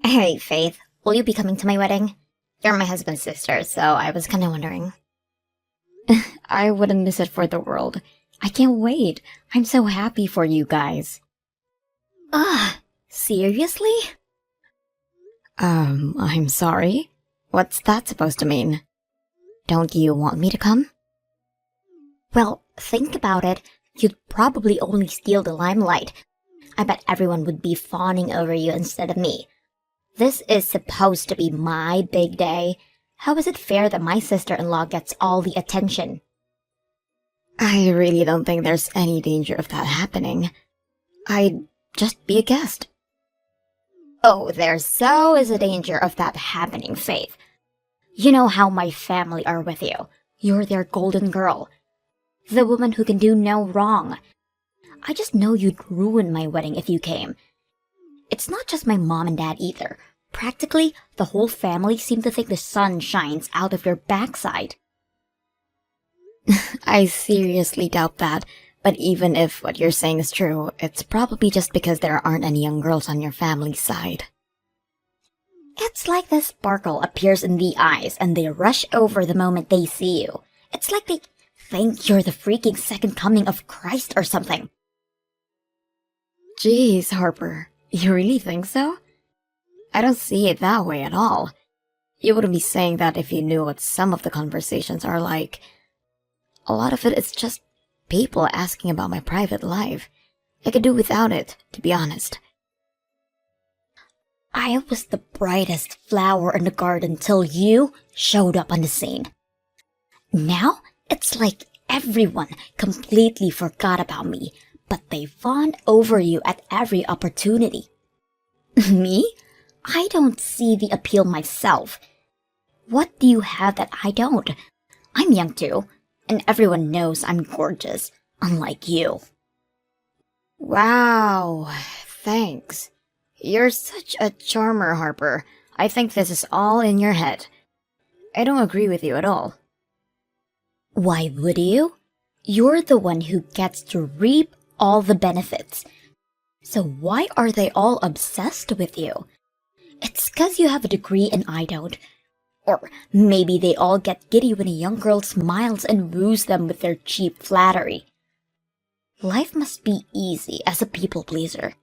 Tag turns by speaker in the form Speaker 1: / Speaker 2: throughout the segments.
Speaker 1: Hey, Faith, will you be coming to my wedding? You're my husband's sister, so I was kinda wondering.
Speaker 2: I wouldn't miss it for the world. I can't wait. I'm so happy for you guys.
Speaker 1: Ugh, seriously?
Speaker 2: I'm sorry? What's that supposed to mean? Don't you want me to come?
Speaker 1: Well, think about it. You'd probably only steal the limelight. I bet everyone would be fawning over you instead of me. This is supposed to be my big day. How is it fair that my sister-in-law gets all the attention?
Speaker 2: I really don't think there's any danger of that happening. I'd just be a guest.
Speaker 1: Oh, there so is a danger of that happening, Faith. You know how my family are with you. You're their golden girl. The woman who can do no wrong. I just know you'd ruin my wedding if you came. It's not just my mom and dad either. Practically, the whole family seem to think the sun shines out of your backside.
Speaker 2: I seriously doubt that, but even if what you're saying is true, it's probably just because there aren't any young girls on your family's side.
Speaker 1: It's like the sparkle appears in the eyes and they rush over the moment they see you. It's like they think you're the freaking second coming of Christ or something.
Speaker 2: Jeez, Harper, you really think so? I don't see it that way at all. You wouldn't be saying that if you knew what some of the conversations are like. A lot of it is just people asking about my private life. I could do without it, to be honest.
Speaker 1: I was the brightest flower in the garden till you showed up on the scene. Now, it's like everyone completely forgot about me, but they fawn over you at every opportunity. Me? I don't see the appeal myself. What do you have that I don't? I'm young too, and everyone knows I'm gorgeous, unlike you.
Speaker 2: Wow, thanks. You're such a charmer, Harper. I think this is all in your head. I don't agree with you at all.
Speaker 1: Why would you? You're the one who gets to reap all the benefits. So why are they all obsessed with you? It's 'cause you have a degree and I don't. Or maybe they all get giddy when a young girl smiles and woos them with their cheap flattery. Life must be easy as a people pleaser.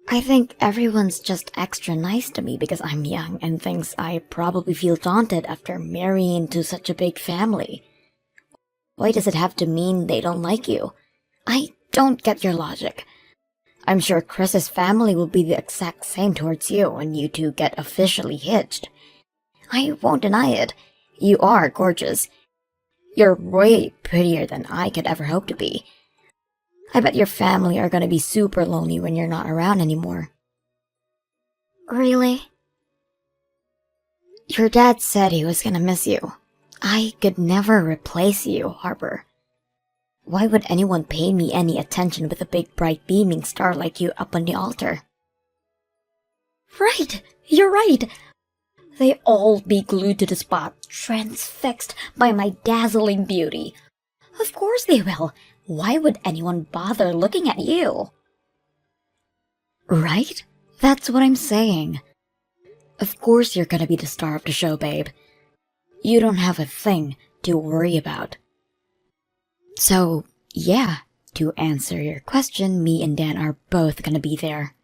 Speaker 2: I think everyone's just extra nice to me because I'm young and thinks I probably feel daunted after marrying into such a big family. Why does it have to mean they don't like you? I don't get your logic. I'm sure Chris's family will be the exact same towards you when you two get officially hitched. I won't deny it. You are gorgeous. You're way prettier than I could ever hope to be. I bet your family are gonna be super lonely when you're not around anymore.
Speaker 1: Really?
Speaker 2: Your dad said he was gonna miss you. I could never replace you, Harper. Why would anyone pay me any attention with a big bright beaming star like you up on the altar?
Speaker 1: Right! You're right! They all be glued to the spot, transfixed by my dazzling beauty. Of course they will. Why would anyone bother looking at you?
Speaker 2: Right? That's what I'm saying. Of course you're gonna be the star of the show, babe. You don't have a thing to worry about. So, yeah, to answer your question, me and Dan are both gonna be there.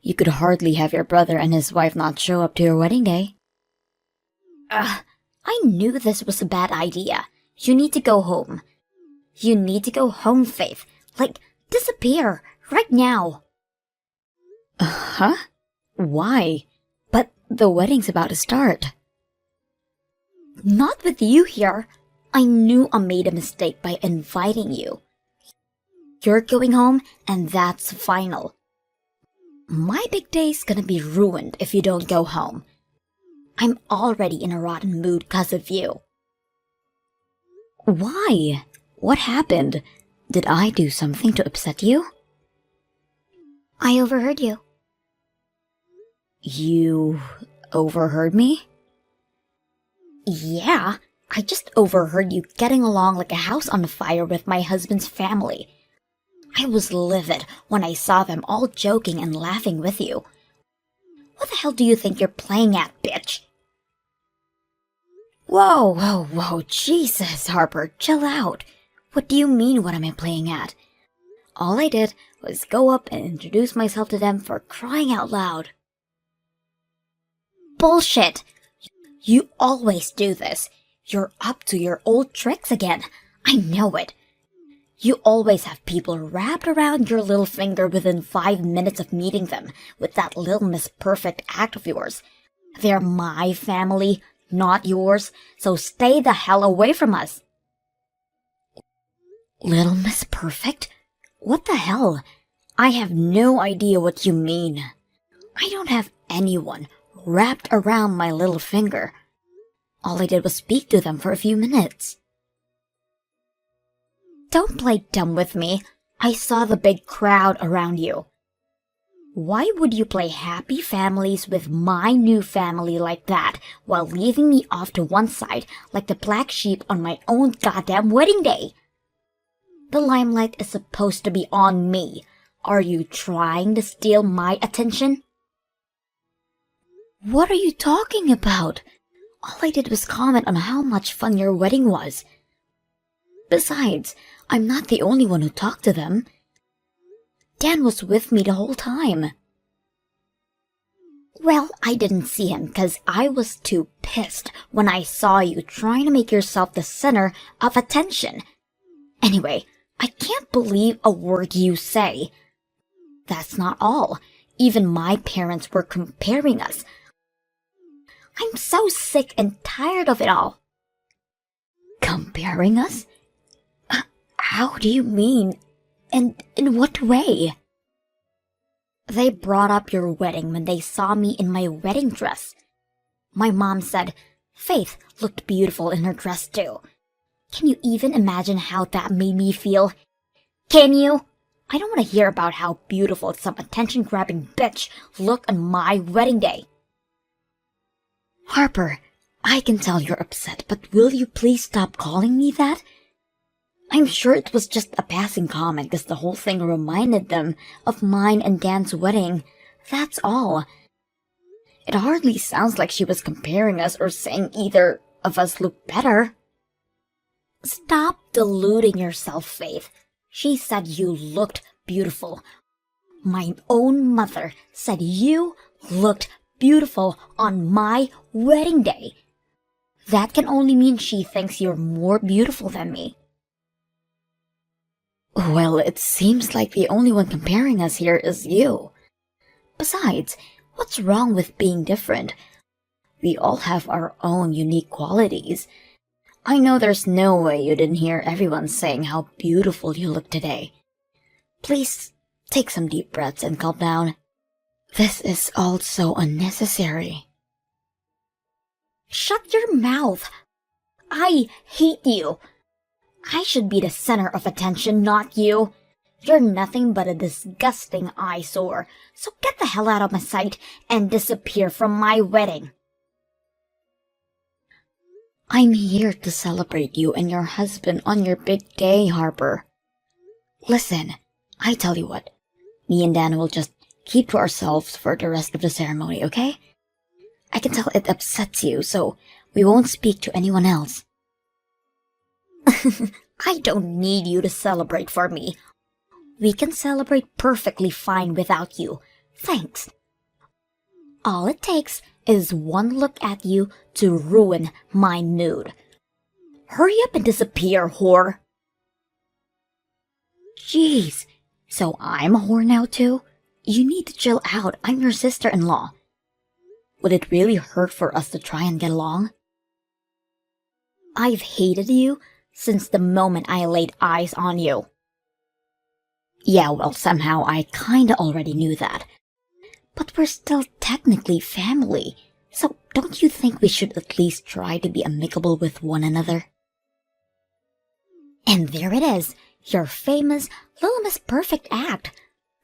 Speaker 2: You could hardly have your brother and his wife not show up to your wedding day.
Speaker 1: I knew this was a bad idea. You need to go home. You need to go home, Faith. Like, disappear, right now.
Speaker 2: Huh? Why? But the wedding's about to start.
Speaker 1: Not with you here. I knew I made a mistake by inviting you. You're going home, and that's final. My big day's gonna be ruined if you don't go home. I'm already in a rotten mood 'cause of you.
Speaker 2: Why? What happened? Did I do something to upset you?
Speaker 1: I overheard you.
Speaker 2: You overheard me?
Speaker 1: Yeah, I just overheard you getting along like a house on fire with my husband's family. I was livid when I saw them all joking and laughing with you. What the hell do you think you're playing at, bitch?
Speaker 2: Whoa, Jesus, Harper, chill out. What do you mean, what am I playing at? All I did was go up and introduce myself to them, for crying out loud.
Speaker 1: Bullshit! You always do this. You're up to your old tricks again. I know it. You always have people wrapped around your little finger within 5 minutes of meeting them with that little Miss Perfect act of yours. They're my family, not yours, so stay the hell away from us.
Speaker 2: Little Miss Perfect? What the hell? I have no idea what you mean. I don't have anyone wrapped around my little finger. All I did was speak to them for a few minutes.
Speaker 1: Don't play dumb with me. I saw the big crowd around you. Why would you play happy families with my new family like that while leaving me off to one side like the black sheep on my own goddamn wedding day? The limelight is supposed to be on me. Are you trying to steal my attention?
Speaker 2: What are you talking about? All I did was comment on how much fun your wedding was. Besides, I'm not the only one who talked to them. Dan was with me the whole time.
Speaker 1: Well, I didn't see him because I was too pissed when I saw you trying to make yourself the center of attention. Anyway, I can't believe a word you say. That's not all. Even my parents were comparing us. I'm so sick and tired of it all.
Speaker 2: Comparing us? How do you mean? And in what way?
Speaker 1: They brought up your wedding when they saw me in my wedding dress. My mom said Faith looked beautiful in her dress too. Can you even imagine how that made me feel? Can you? I don't want to hear about how beautiful some attention-grabbing bitch looked on my wedding day.
Speaker 2: Harper, I can tell you're upset, but will you please stop calling me that? I'm sure it was just a passing comment because the whole thing reminded them of mine and Dan's wedding. That's all. It hardly sounds like she was comparing us or saying either of us looked better.
Speaker 1: Stop deluding yourself, Faith. She said you looked beautiful. My own mother said you looked beautiful on my wedding day. That can only mean she thinks you're more beautiful than me.
Speaker 2: Well, it seems like the only one comparing us here is you. Besides, what's wrong with being different? We all have our own unique qualities. I know there's no way you didn't hear everyone saying how beautiful you look today. Please take some deep breaths and calm down. This is all so unnecessary.
Speaker 1: Shut your mouth. I hate you. I should be the center of attention, not you. You're nothing but a disgusting eyesore, so get the hell out of my sight and disappear from my wedding.
Speaker 2: I'm here to celebrate you and your husband on your big day, Harper. Listen, I tell you what, me and Dan will just keep to ourselves for the rest of the ceremony, okay? I can tell it upsets you, so we won't speak to anyone else.
Speaker 1: I don't need you to celebrate for me. We can celebrate perfectly fine without you. Thanks. All it takes is one look at you to ruin my mood. Hurry up and disappear, whore.
Speaker 2: Jeez, so I'm a whore now too? You need to chill out. I'm your sister-in-law. Would it really hurt for us to try and get along?
Speaker 1: I've hated you since the moment I laid eyes on you.
Speaker 2: Yeah, well, somehow I kinda already knew that. But we're still technically family, so don't you think we should at least try to be amicable with one another?
Speaker 1: And there it is, your famous Little Miss Perfect act.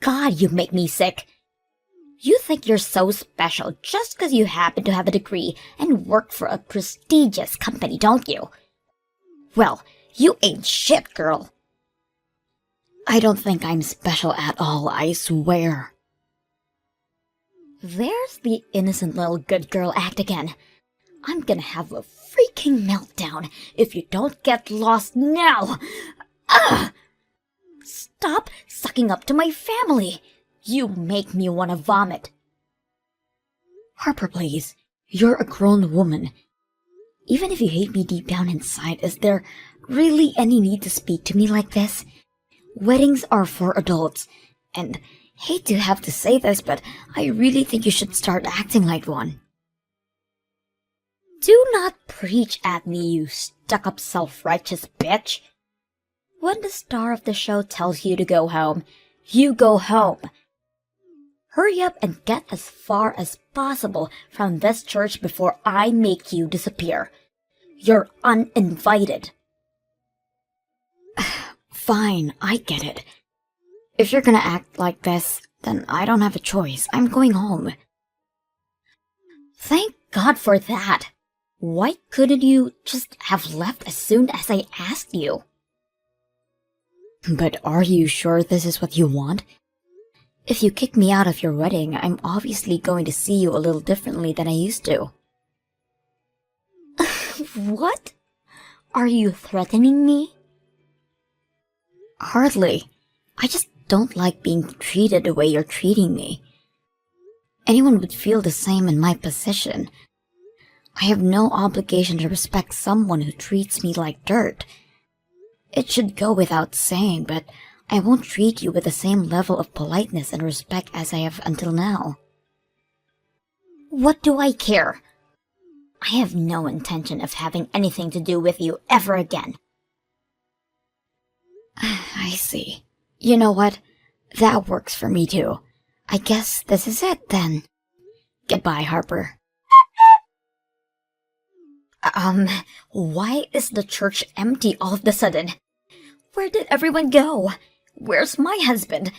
Speaker 1: God, you make me sick. You think you're so special just because you happen to have a degree and work for a prestigious company, don't you? Well, you ain't shit, girl.
Speaker 2: I don't think I'm special at all, I swear.
Speaker 1: There's the innocent little good girl act again. I'm gonna have a freaking meltdown if you don't get lost now. Ugh! Stop sucking up to my family. You make me want to vomit.
Speaker 2: Harper, please. You're a grown woman. Even if you hate me deep down inside, is there really any need to speak to me like this? Weddings are for adults, and hate to have to say this, but I really think you should start acting like one.
Speaker 1: Do not preach at me, you stuck-up self-righteous bitch. When the star of the show tells you to go home, you go home. Hurry up and get as far as possible from this church before I make you disappear. You're uninvited.
Speaker 2: Fine, I get it. If you're gonna act like this, then I don't have a choice. I'm going home.
Speaker 1: Thank God for that. Why couldn't you just have left as soon as I asked you?
Speaker 2: But are you sure this is what you want? If you kick me out of your wedding, I'm obviously going to see you a little differently than I used to.
Speaker 1: What? Are you threatening me?
Speaker 2: Hardly. I just don't like being treated the way you're treating me. Anyone would feel the same in my position. I have no obligation to respect someone who treats me like dirt. It should go without saying, but I won't treat you with the same level of politeness and respect as I have until now.
Speaker 1: What do I care? I have no intention of having anything to do with you ever again.
Speaker 2: I see. You know what? That works for me too. I guess this is it then. Goodbye, Harper.
Speaker 1: Why is the church empty all of a sudden? Where did everyone go? Where's my husband?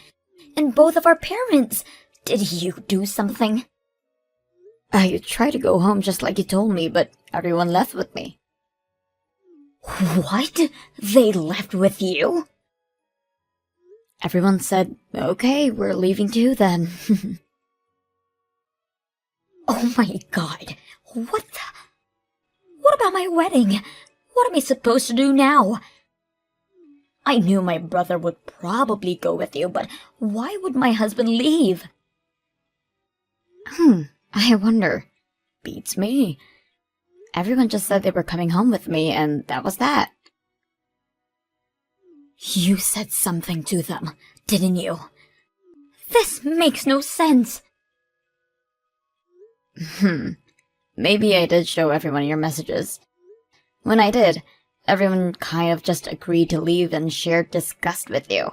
Speaker 1: And both of our parents? Did you do something?
Speaker 2: I tried to go home just like you told me, but everyone left with me.
Speaker 1: What? They left with you?
Speaker 2: Everyone said, okay, we're leaving too then.
Speaker 1: Oh my God. What about my wedding? What am I supposed to do now? I knew my brother would probably go with you, but why would my husband leave?
Speaker 2: I wonder. Beats me. Everyone just said they were coming home with me, and that was that.
Speaker 1: You said something to them, didn't you? This makes no sense.
Speaker 2: Maybe I did show everyone your messages. When I did, everyone kind of just agreed to leave and shared disgust with you.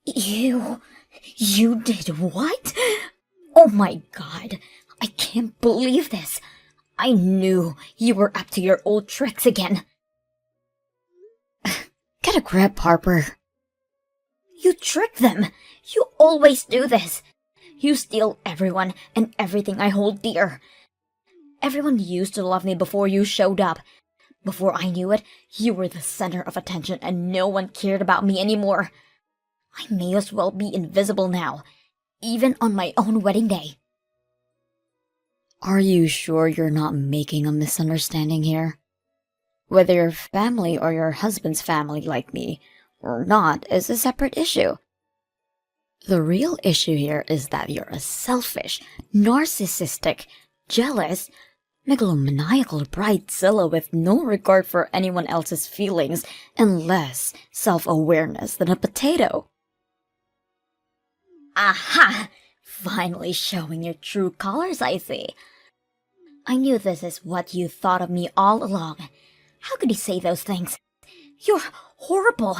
Speaker 1: You did what? Oh my God, I can't believe this. I knew you were up to your old tricks again.
Speaker 2: Get a grip, Harper.
Speaker 1: You trick them. You always do this. You steal everyone and everything I hold dear. Everyone used to love me before you showed up. Before I knew it, you were the center of attention and no one cared about me anymore. I may as well be invisible now, even on my own wedding day.
Speaker 2: Are you sure you're not making a misunderstanding here? Whether your family or your husband's family like me or not is a separate issue. The real issue here is that you're a selfish, narcissistic, jealous, megalomaniacal bridezilla with no regard for anyone else's feelings and less self-awareness than a potato.
Speaker 1: Aha! Finally showing your true colors, I see. I knew this is what you thought of me all along. How could you say those things? You're horrible.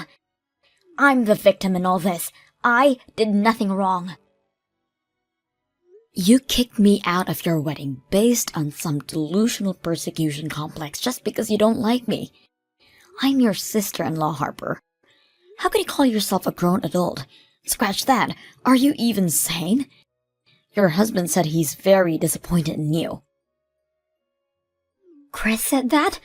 Speaker 1: I'm the victim in all this. I did nothing wrong.
Speaker 2: You kicked me out of your wedding based on some delusional persecution complex just because you don't like me. I'm your sister-in-law, Harper. How can you call yourself a grown adult? Scratch that. Are you even sane? Your husband said he's very disappointed in you.
Speaker 1: Chris said that?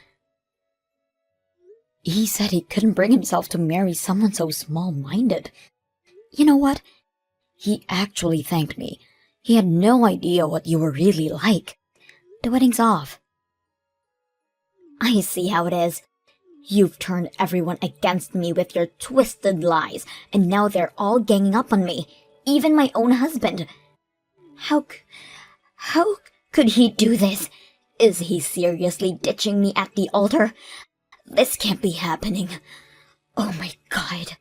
Speaker 2: He said he couldn't bring himself to marry someone so small-minded. You know what? He actually thanked me. He had no idea what you were really like. The wedding's off.
Speaker 1: I see how it is. You've turned everyone against me with your twisted lies, and now they're all ganging up on me, even my own husband. How could he do this? Is he seriously ditching me at the altar? This can't be happening. Oh my God.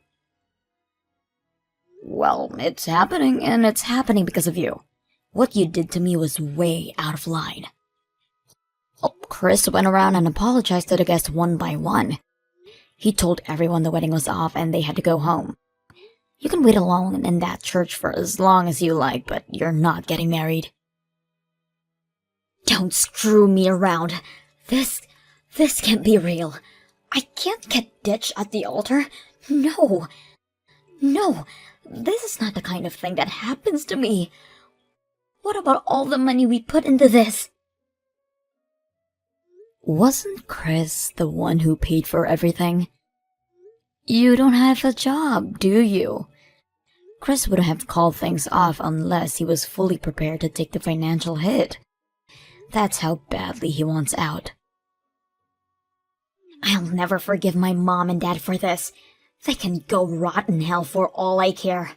Speaker 2: Well, it's happening, and it's happening because of you. What you did to me was way out of line. Oh, Chris went around and apologized to the guests one by one. He told everyone the wedding was off and they had to go home. You can wait alone in that church for as long as you like, but you're not getting married.
Speaker 1: Don't screw me around. This can't be real. I can't get ditched at the altar. No, this is not the kind of thing that happens to me. What about all the money we put into this?
Speaker 2: Wasn't Chris the one who paid for everything? You don't have a job, do you? Chris would have called things off unless he was fully prepared to take the financial hit. That's how badly he wants out.
Speaker 1: I'll never forgive my mom and dad for this. They can go rot in hell for all I care.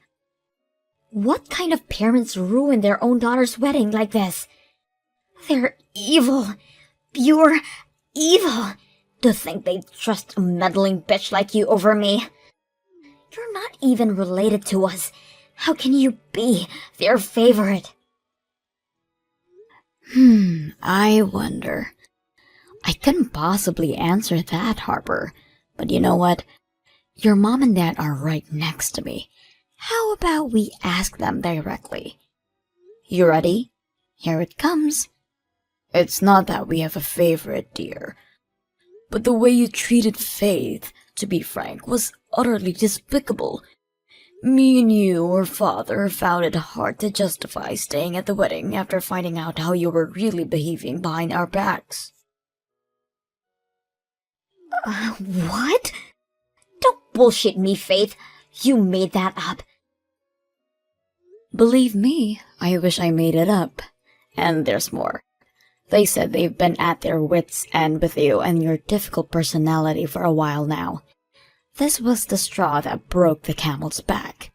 Speaker 1: What kind of parents ruin their own daughter's wedding like this? They're evil. Pure evil. To think they'd trust a meddling bitch like you over me. You're not even related to us. How can you be their favorite?
Speaker 2: I wonder. I couldn't possibly answer that, Harper. But you know what? Your mom and dad are right next to me. How about we ask them directly? You ready? Here it comes. It's not that we have a favorite, dear. But the way you treated Faith, to be frank, was utterly despicable. Me and your father found it hard to justify staying at the wedding after finding out how you were really behaving behind our backs.
Speaker 1: What? Don't bullshit me, Faith. You made that up.
Speaker 2: Believe me, I wish I made it up. And there's more. They said they've been at their wits' end with you and your difficult personality for a while now. This was the straw that broke the camel's back.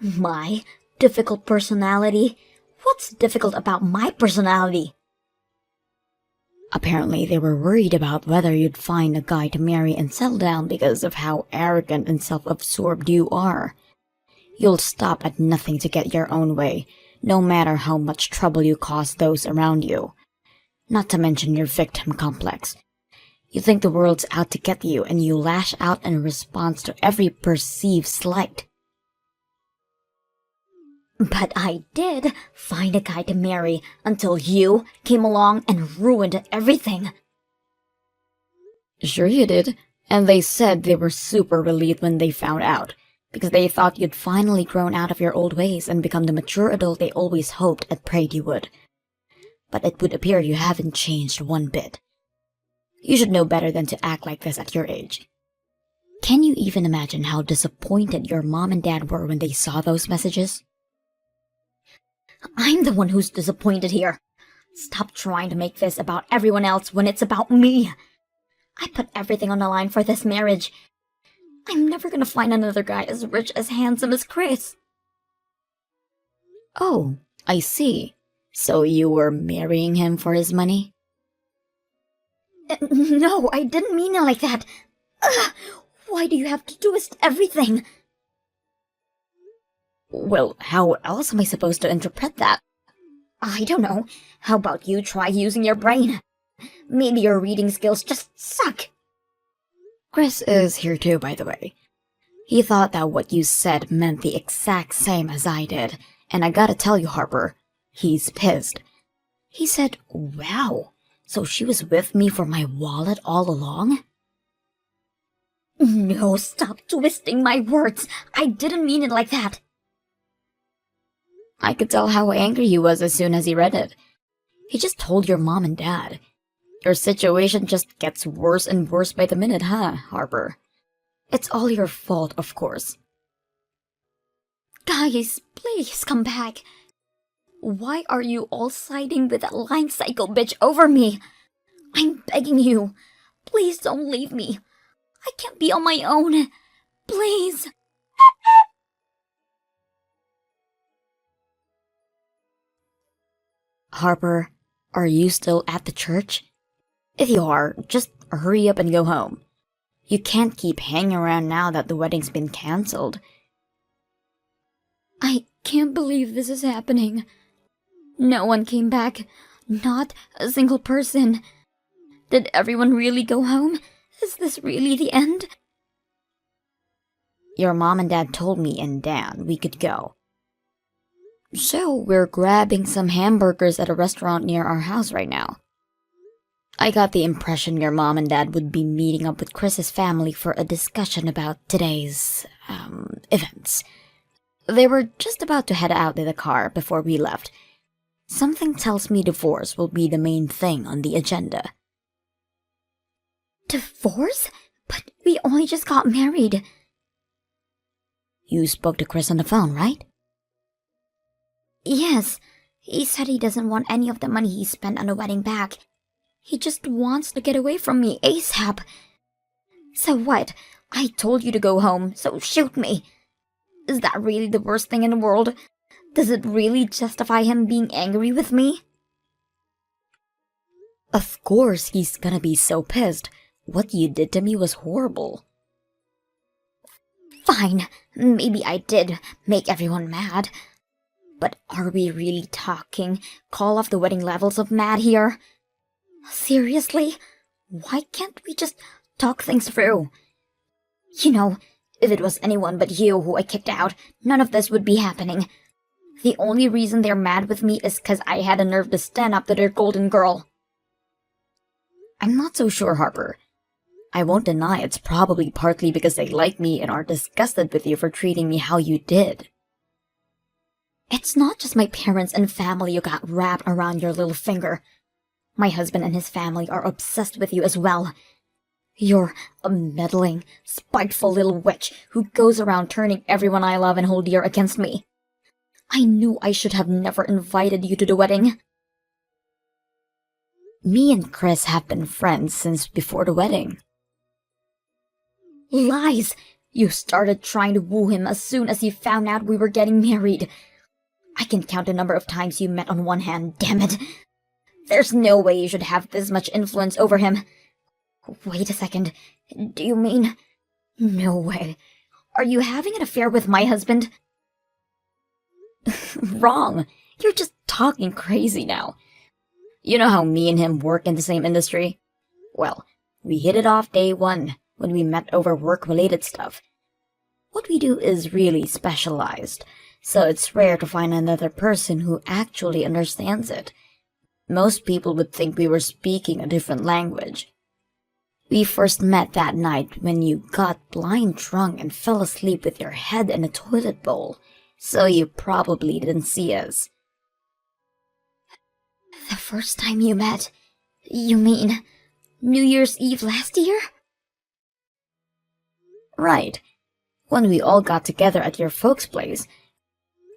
Speaker 1: My difficult personality? What's difficult about my personality?
Speaker 2: Apparently they were worried about whether you'd find a guy to marry and settle down because of how arrogant and self-absorbed you are. You'll stop at nothing to get your own way, no matter how much trouble you cause those around you. Not to mention your victim complex. You think the world's out to get you, and you lash out in response to every perceived slight.
Speaker 1: But I did find a guy to marry until you came along and ruined everything.
Speaker 2: Sure you did, and they said they were super relieved when they found out, because they thought you'd finally grown out of your old ways and become the mature adult they always hoped and prayed you would. But it would appear you haven't changed one bit. You should know better than to act like this at your age. Can you even imagine how disappointed your mom and dad were when they saw those messages?
Speaker 1: I'm the one who's disappointed here. Stop trying to make this about everyone else when it's about me. I put everything on the line for this marriage. I'm never gonna find another guy as rich, as handsome as Chris.
Speaker 2: Oh, I see. So you were marrying him for his money?
Speaker 1: No, I didn't mean it like that. Ugh, why do you have to twist everything?
Speaker 2: Well, how else am I supposed to interpret that?
Speaker 1: I don't know. How about you try using your brain? Maybe your reading skills just suck.
Speaker 2: Chris is here too, by the way. He thought that what you said meant the exact same as I did, and I gotta tell you, Harper, he's pissed. He said, wow, so she was with me for my wallet all along?
Speaker 1: No, stop twisting my words. I didn't mean it like that.
Speaker 2: I could tell how angry he was as soon as he read it. He just told your mom and dad. Your situation just gets worse and worse by the minute, huh, Harper? It's all your fault, of course.
Speaker 1: Guys, please come back. Why are you all siding with that lying psycho bitch over me? I'm begging you. Please don't leave me. I can't be on my own. Please.
Speaker 2: Harper, are you still at the church? If you are, just hurry up and go home. You can't keep hanging around now that the wedding's been cancelled.
Speaker 1: I can't believe this is happening. No one came back. Not a single person. Did everyone really go home? Is this really the end?
Speaker 2: Your mom and dad told me and Dan we could go. So we're grabbing some hamburgers at a restaurant near our house right now. I got the impression your mom and dad would be meeting up with Chris's family for a discussion about today's, events. They were just about to head out in the car before we left. Something tells me divorce will be the main thing on the agenda.
Speaker 1: Divorce? But we only just got married.
Speaker 2: You spoke to Chris on the phone, right?
Speaker 1: Yes. He said he doesn't want any of the money he spent on the wedding back. He just wants to get away from me ASAP. So what? I told you to go home, so shoot me. Is that really the worst thing in the world? Does it really justify him being angry with me?
Speaker 2: Of course he's gonna be so pissed. What you did to me was horrible.
Speaker 1: Fine, maybe I did make everyone mad. But are we really talking call off the wedding levels of mad here? Seriously? Why can't we just talk things through? You know, if it was anyone but you who I kicked out, none of this would be happening. The only reason they're mad with me is 'cause I had the nerve to stand up to their golden girl.
Speaker 2: I'm not so sure, Harper. I won't deny it's probably partly because they like me and are disgusted with you for treating me how you did.
Speaker 1: It's not just my parents and family you got wrapped around your little finger. My husband and his family are obsessed with you as well. You're a meddling, spiteful little witch who goes around turning everyone I love and hold dear against me. I knew I should have never invited you to the wedding.
Speaker 2: Me and Chris have been friends since before the wedding.
Speaker 1: Lies! You started trying to woo him as soon as you found out we were getting married. I can count the number of times you met on one hand, damn it. There's no way you should have this much influence over him. Wait a second. Do you mean... No way. Are you having an affair with my husband?
Speaker 2: Wrong. You're just talking crazy now. You know how me and him work in the same industry? Well, we hit it off day one when we met over work-related stuff. What we do is really specialized, so it's rare to find another person who actually understands it. Most people would think we were speaking a different language. We first met that night when you got blind drunk and fell asleep with your head in a toilet bowl, so you probably didn't see us.
Speaker 1: The first time you met? You mean New Year's Eve last year?
Speaker 2: Right. When we all got together at your folks' place,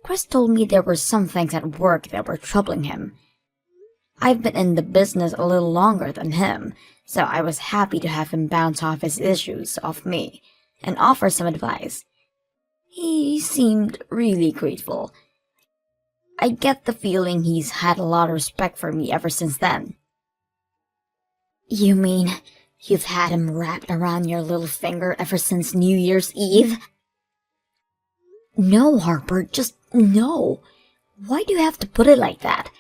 Speaker 2: Chris told me there were some things at work that were troubling him. I've been in the business a little longer than him, so I was happy to have him bounce off his issues off me and offer some advice. He seemed really grateful. I get the feeling he's had a lot of respect for me ever since then.
Speaker 1: You mean you've had him wrapped around your little finger ever since New Year's Eve?
Speaker 2: No, Harper, just no. Why do you have to put it like that?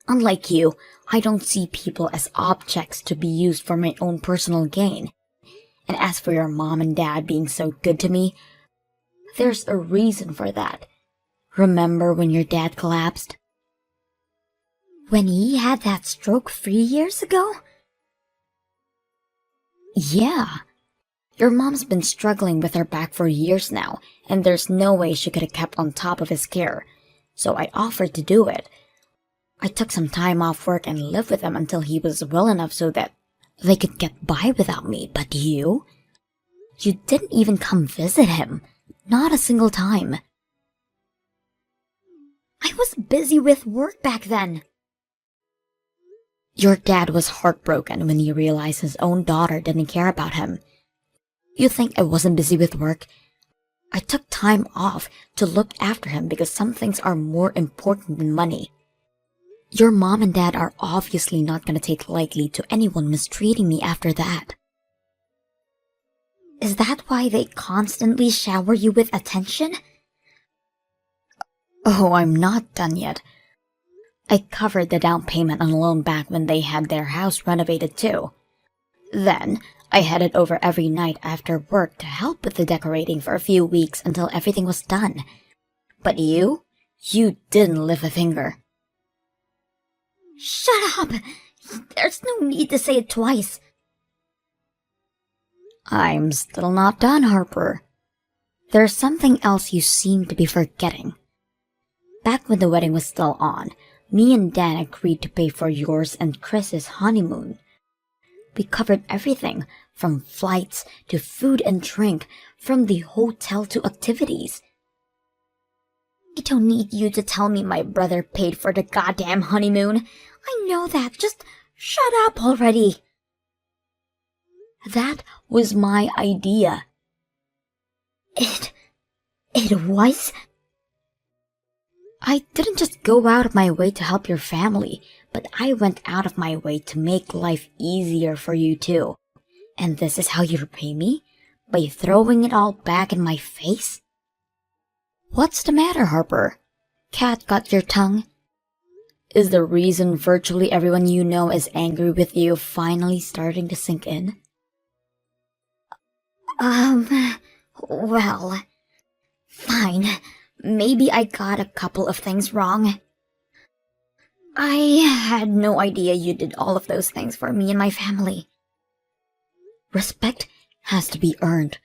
Speaker 2: Unlike you, I don't see people as objects to be used for my own personal gain. And as for your mom and dad being so good to me, there's a reason for that. Remember when your dad collapsed?
Speaker 1: When he had that stroke 3 years ago?
Speaker 2: Yeah. Your mom's been struggling with her back for years now, and there's no way she could have kept on top of his care. So I offered to do it. I took some time off work and lived with him until he was well enough so that they could get by without me. But you didn't even come visit him. Not a single time.
Speaker 1: I was busy with work back then.
Speaker 2: Your dad was heartbroken when he realized his own daughter didn't care about him. You think I wasn't busy with work? I took time off to look after him because some things are more important than money. Your mom and dad are obviously not going to take lightly to anyone mistreating me after that.
Speaker 1: Is that why they constantly shower you with attention?
Speaker 2: Oh, I'm not done yet. I covered the down payment on a loan back when they had their house renovated too. Then, I headed over every night after work to help with the decorating for a few weeks until everything was done. But you didn't lift a finger.
Speaker 1: Shut up! There's no need to say it twice.
Speaker 2: I'm still not done, Harper. There's something else you seem to be forgetting. Back when the wedding was still on, me and Dan agreed to pay for yours and Chris's honeymoon. We covered everything, from flights to food and drink, from the hotel to activities.
Speaker 1: I don't need you to tell me my brother paid for the goddamn honeymoon. I know that. Just shut up already.
Speaker 2: That was my idea.
Speaker 1: It was?
Speaker 2: I didn't just go out of my way to help your family, but I went out of my way to make life easier for you too. And this is how you repay me? By throwing it all back in my face? What's the matter, Harper? Cat got your tongue? Is the reason virtually everyone you know is angry with you finally starting to sink in?
Speaker 1: Well, fine. Maybe I got a couple of things wrong. I had no idea you did all of those things for me and my family.
Speaker 2: Respect has to be earned.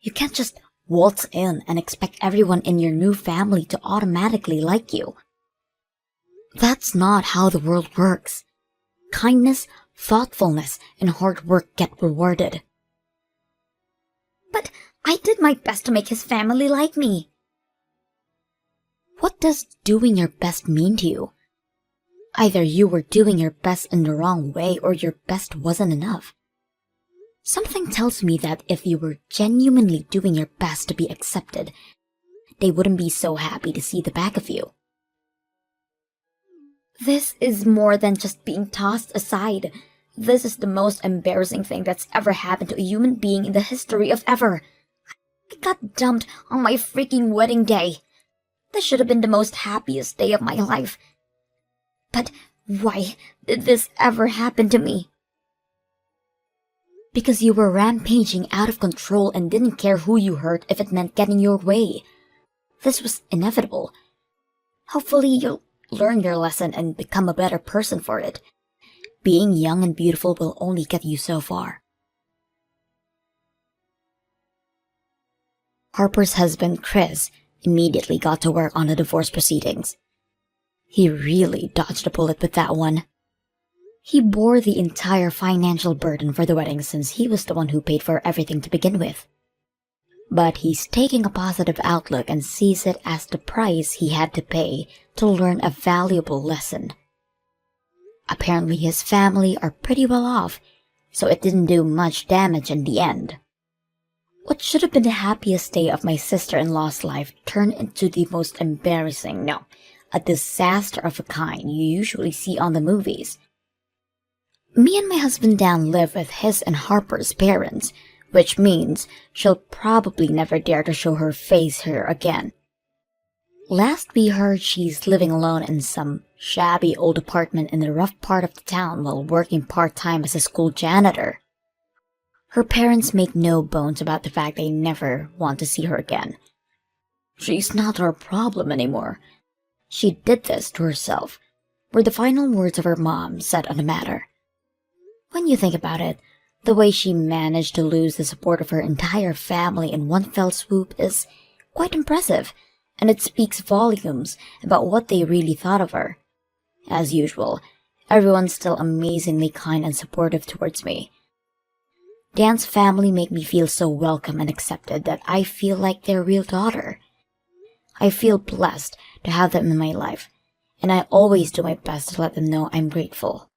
Speaker 2: You can't just waltz in and expect everyone in your new family to automatically like you. That's not how the world works. Kindness, thoughtfulness, and hard work get rewarded.
Speaker 1: But I did my best to make his family like me.
Speaker 2: What does doing your best mean to you? Either you were doing your best in the wrong way or your best wasn't enough. Something tells me that if you were genuinely doing your best to be accepted, they wouldn't be so happy to see the back of you.
Speaker 1: This is more than just being tossed aside. This is the most embarrassing thing that's ever happened to a human being in the history of ever. I got dumped on my freaking wedding day. This should have been the most happiest day of my life. But why did this ever happen to me?
Speaker 2: Because you were rampaging out of control and didn't care who you hurt if it meant getting your way. This was inevitable. Hopefully you'll learn your lesson and become a better person for it. Being young and beautiful will only get you so far. Harper's husband, Chris, immediately got to work on the divorce proceedings. He really dodged a bullet with that one. He bore the entire financial burden for the wedding since he was the one who paid for everything to begin with. But he's taking a positive outlook and sees it as the price he had to pay to learn a valuable lesson. Apparently his family are pretty well off, so it didn't do much damage in the end. What should have been the happiest day of my sister-in-law's life turned into the most embarrassing, no, a disaster of a kind you usually see on the movies. Me and my husband Dan live with his and Harper's parents, which means she'll probably never dare to show her face here again. Last we heard, she's living alone in some shabby old apartment in the rough part of the town while working part-time as a school janitor. Her parents make no bones about the fact they never want to see her again. She's not our problem anymore. She did this to herself, were the final words of her mom said on the matter. When you think about it, the way she managed to lose the support of her entire family in one fell swoop is quite impressive, and it speaks volumes about what they really thought of her. As usual, everyone's still amazingly kind and supportive towards me. Dan's family make me feel so welcome and accepted that I feel like their real daughter. I feel blessed to have them in my life, and I always do my best to let them know I'm grateful.